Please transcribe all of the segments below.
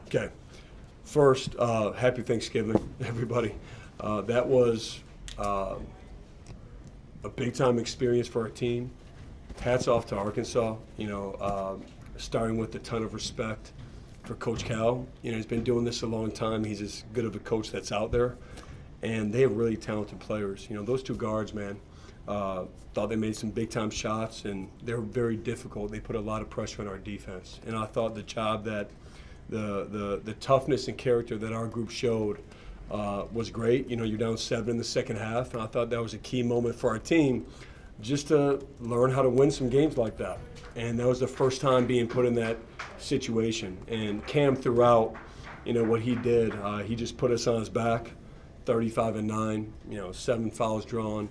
Okay. First, happy Thanksgiving, everybody. That was a big-time experience for our team. Hats off to Arkansas, starting with a ton of respect for Coach Cal. He's been doing this a long time. He's as good of a coach that's out there. And they have really talented players. Those two guards, man, thought they made some big-time shots, and they're very difficult. They put a lot of pressure on our defense. And I thought the job that the toughness and character that our group showed was great. You're down 7 in the second half, and I thought that was a key moment for our team just to learn how to win some games like that. And that was the first time being put in that situation. And Cam throughout, what he did, he just put us on his back, 35-9, 7 fouls drawn,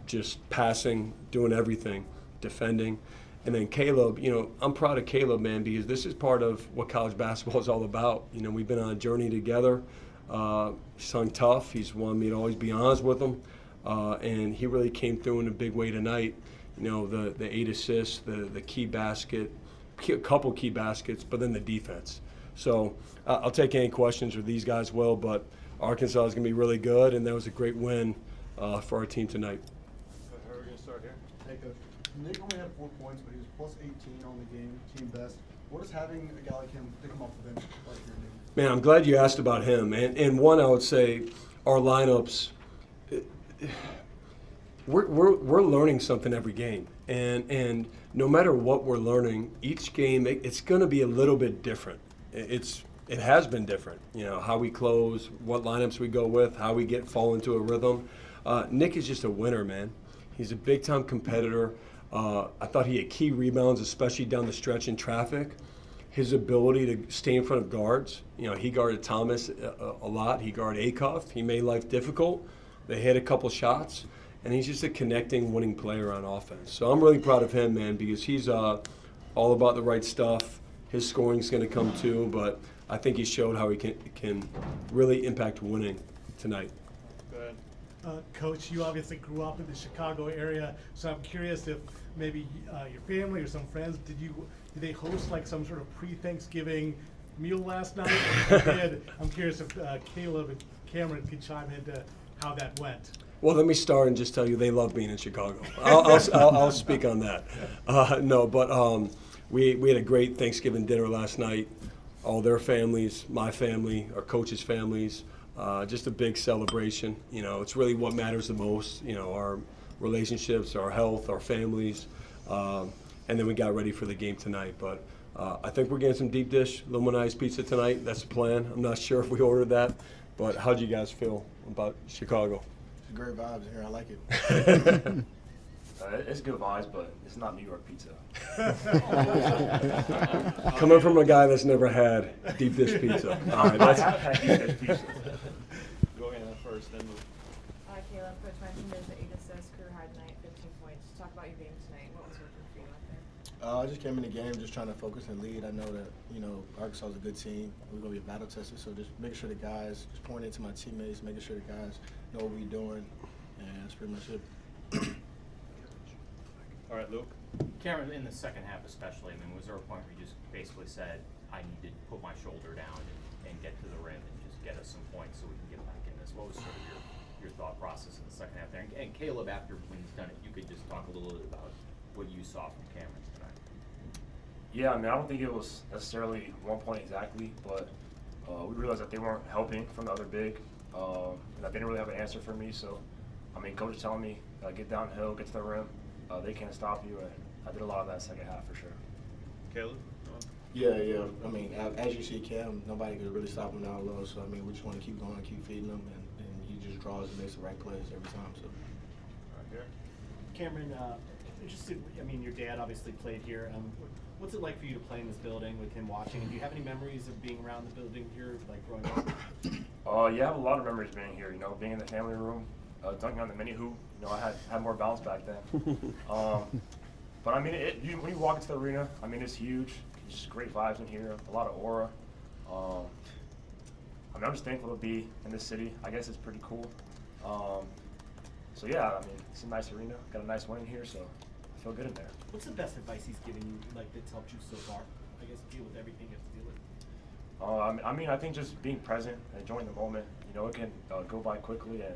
just passing, doing everything, defending. And then Caleb, I'm proud of Caleb, man, because this is part of what college basketball is all about. We've been on a journey together. He's hung tough. He's wanted me to always be honest with him. And he really came through in a big way tonight. The 8 assists, the key basket, a couple key baskets, but then the defense. So I'll take any questions, or these guys will, but Arkansas is going to be really good, and that was a great win for our team tonight. How are we going to start here? Hey, Coach. Nick only had 4 points, but he was plus 18 on the game, team best. What is having a guy like him pick him off the bench like your name? Man, I'm glad you asked about him. And one, I would say our lineups, we're learning something every game. And no matter what we're learning, each game, it's going to be a little bit different. It has been different, how we close, what lineups we go with, how we fall into a rhythm. Nick is just a winner, man. He's a big-time competitor. I thought he had key rebounds, especially down the stretch in traffic. His ability to stay in front of guards. He guarded Thomas a lot. He guarded Acuff. He made life difficult. They hit a couple shots. And he's just a connecting, winning player on offense. So I'm really proud of him, man, because he's all about the right stuff. His scoring's going to come too, but I think he showed how he can really impact winning tonight. Go ahead. Coach, you obviously grew up in the Chicago area, so I'm curious if maybe your family or some friends, did they host like some sort of pre-Thanksgiving meal last night? Or if they did, I'm curious if Caleb and Cameron could chime into how that went. Well, let me start and just tell you they love being in Chicago. I'll speak on that. We had a great Thanksgiving dinner last night. All their families, my family, our coaches' families, just a big celebration. It's really what matters the most. Our relationships, our health, our families, and then we got ready for the game tonight. But I think we're getting some deep dish Luminized pizza tonight. That's the plan. I'm not sure if we ordered that, but how'd you guys feel about Chicago? Great vibes here. I like it. It's good vibes, but it's not New York pizza. Coming from a guy that's never had deep dish pizza. All right, I have had deep dish pizza. Go ahead first, then move. Caleb, Coach mentioned there's the 8 assists, career high tonight, 15 points. Talk about your game tonight. What was working for you out there? I just came in the game just trying to focus and lead. I know that, Arkansas is a good team. We're going to be battle tested, so just making sure the guys, just pointing to my teammates, making sure the guys know what we're doing, and that's pretty much it. All right, Luke. Cameron, in the second half especially, was there a point where you just basically said, I need to put my shoulder down and get to the rim and just get us some points so we can get back in this? What was sort of your thought process in the second half there? And Caleb, after when he's done it, you could just talk a little bit about what you saw from Cameron tonight. Yeah, I don't think it was necessarily 1 point exactly, but we realized that they weren't helping from the other big, and that they didn't really have an answer for me. So, coach was telling me, get downhill, get to the rim. They can't stop you, and I did a lot of that second half for sure. Caleb? Yeah. As you see Cam, nobody could really stop him down low. So, we just want to keep going, keep feeding him, and he just draws and makes the right plays every time. So, Right here. Cameron, interested, your dad obviously played here. What's it like for you to play in this building with him watching? And do you have any memories of being around the building here, like growing up? Yeah, I have a lot of memories being here, being in the family room, dunking on the mini hoop. I had more balance back then. But when you walk into the arena, it's huge. It's just great vibes in here, a lot of aura. I'm just thankful to be in this city. I guess it's pretty cool. So yeah, it's a nice arena. Got a nice win in here, so I feel good in there. What's the best advice he's given you, that's helped you so far? I guess, deal with everything you have to deal with? I mean, I think just being present, enjoying the moment. You know, it can go by quickly, and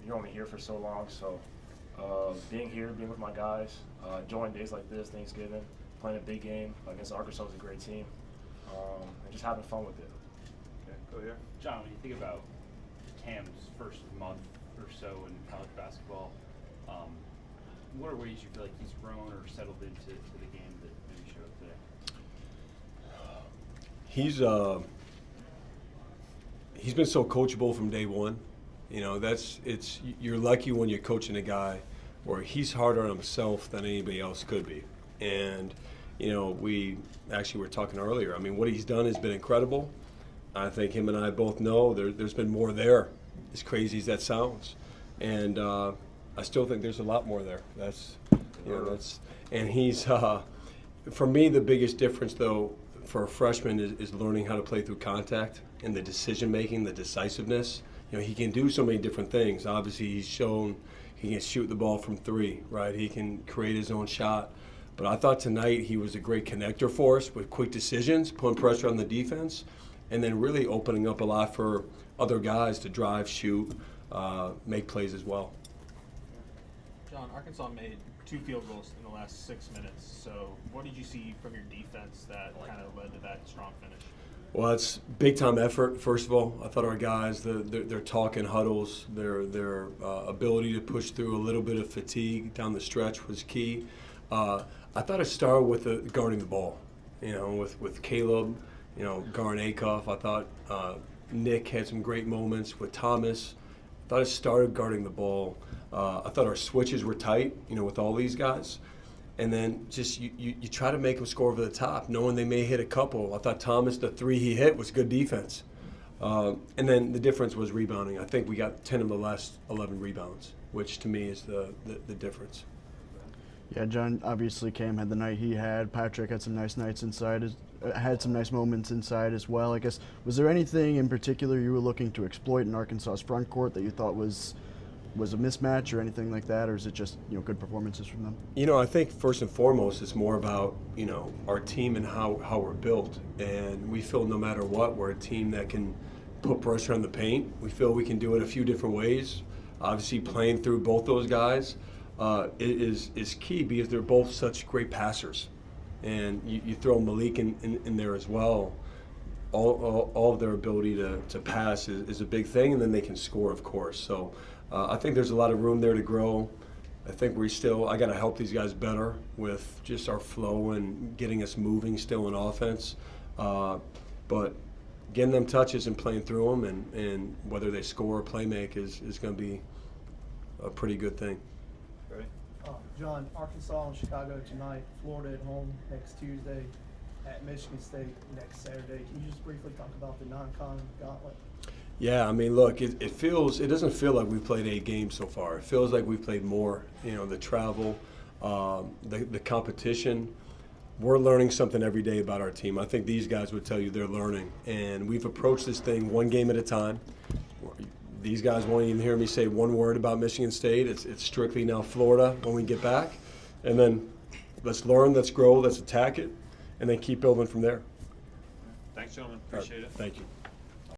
you're only here for so long. So, being here, being with my guys, enjoying days like this, Thanksgiving, playing a big game against Arkansas is a great team, and just having fun with it. Okay, go here. John, when you think about Cam's first month or so in college basketball, what are ways you feel like he's grown or settled into the game that maybe showed today? He's been so coachable from day one. You know, you're lucky when you're coaching a guy where he's harder on himself than anybody else could be. And, you know, we actually were talking earlier. I mean, what he's done has been incredible. I think him and I both know there's been more there, as crazy as that sounds. And I still think there's a lot more there. And he's, for me, the biggest difference, though, for a freshman is learning how to play through contact and the decision-making, the decisiveness. You know, he can do so many different things. Obviously, he's shown he can shoot the ball from three, right? He can create his own shot. But I thought tonight he was a great connector for us with quick decisions, putting pressure on the defense, and then really opening up a lot for other guys to drive, shoot, make plays as well. John, Arkansas made 2 field goals in the last 6 minutes. So what did you see from your defense that kind of led to that strong finish? Well, it's big-time effort, first of all. I thought our guys, their talk in huddles, their ability to push through a little bit of fatigue down the stretch was key. I thought it started with guarding the ball, you know, with Caleb, you know, guarding Acuff. I thought Nick had some great moments with Thomas. I thought it started guarding the ball. I thought our switches were tight, you know, with all these guys. And then just you try to make them score over the top, knowing they may hit a couple. I thought Thomas, the 3 he hit was good defense. And then the difference was rebounding. I think we got 10 of the last 11 rebounds, which to me is the difference. Yeah, John, obviously Cam had the night he had. Patrick had some nice nights inside, had some nice moments inside as well. I guess, was there anything in particular you were looking to exploit in Arkansas's front court that you thought was a mismatch or anything like that, or is it just, you know, good performances from them? You know, I think first and foremost it's more about, you know, our team and how we're built. And we feel no matter what, we're a team that can put pressure on the paint. We feel we can do it a few different ways. Obviously playing through both those guys is key because they're both such great passers. And you throw Malik in there as well. All of their ability to pass is a big thing, and then they can score, of course. So I think there's a lot of room there to grow. I think I got to help these guys better with just our flow and getting us moving still in offense. But getting them touches and playing through them, and whether they score or play make is going to be a pretty good thing. Ready? John, Arkansas and Chicago tonight, Florida at home next Tuesday, at Michigan State next Saturday. Can you just briefly talk about the non-con gauntlet? Yeah, I mean, look, it doesn't feel like we've played 8 games so far. It feels like we've played more. You know, the travel, the competition. We're learning something every day about our team. I think these guys would tell you they're learning. And we've approached this thing one game at a time. These guys won't even hear me say one word about Michigan State. It's strictly now Florida when we get back. And then let's learn, let's grow, let's attack it, and then keep building from there. Thanks, gentlemen. Appreciate it. Thank you.